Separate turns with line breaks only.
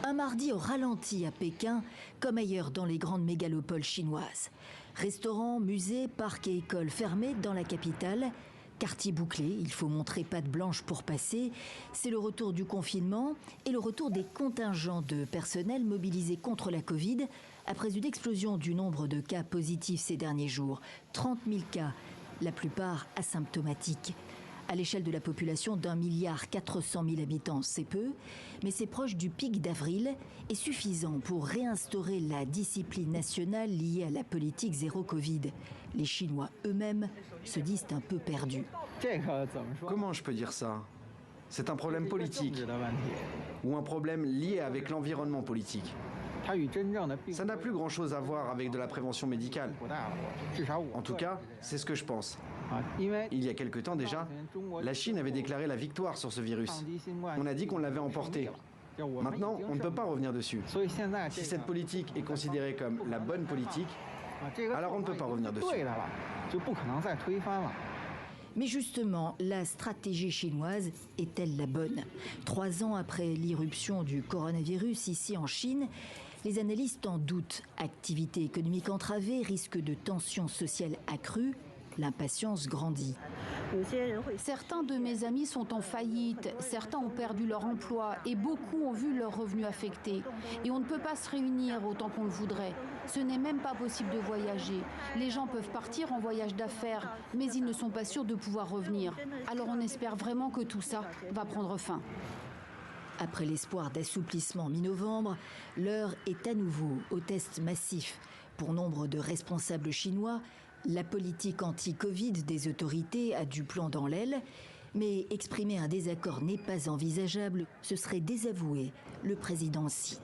Un mardi au ralenti à Pékin, comme ailleurs dans les grandes mégalopoles chinoises. Restaurants, musées, parcs et écoles fermés dans la capitale. Quartier bouclé, il faut montrer patte blanche pour passer. C'est le retour du confinement et le retour des contingents de personnel mobilisés contre la Covid après une explosion du nombre de cas positifs ces derniers jours. 30 000 cas, la plupart asymptomatiques. À l'échelle de la population d'1,4 milliard habitants, c'est peu, mais c'est proche du pic d'avril et suffisant pour réinstaurer la discipline nationale liée à la politique zéro Covid. Les Chinois eux-mêmes se disent un peu perdus.
Comment je peux dire ça? C'est un problème politique ou un problème lié avec l'environnement politique. Ça n'a plus grand-chose à voir avec de la prévention médicale. En tout cas, c'est ce que je pense. Il y a quelque temps déjà, la Chine avait déclaré la victoire sur ce virus. On a dit qu'on l'avait emporté. Maintenant, on ne peut pas revenir dessus. Si cette politique est considérée comme la bonne politique, alors on ne peut pas revenir dessus.
Mais justement, la stratégie chinoise est-elle la bonne? 3 ans après l'irruption du coronavirus ici en Chine, les analystes en doutent. Activité économique entravée, risque de tensions sociales accrues, l'impatience grandit.
Certains de mes amis sont en faillite, certains ont perdu leur emploi et beaucoup ont vu leurs revenus affectés. Et on ne peut pas se réunir autant qu'on le voudrait. Ce n'est même pas possible de voyager. Les gens peuvent partir en voyage d'affaires, mais ils ne sont pas sûrs de pouvoir revenir. Alors on espère vraiment que tout ça va prendre fin.
Après l'espoir d'assouplissement mi-novembre, l'heure est à nouveau au test massif. Pour nombre de responsables chinois, la politique anti-Covid des autorités a du plomb dans l'aile, mais exprimer un désaccord n'est pas envisageable, ce serait désavouer le président Xi.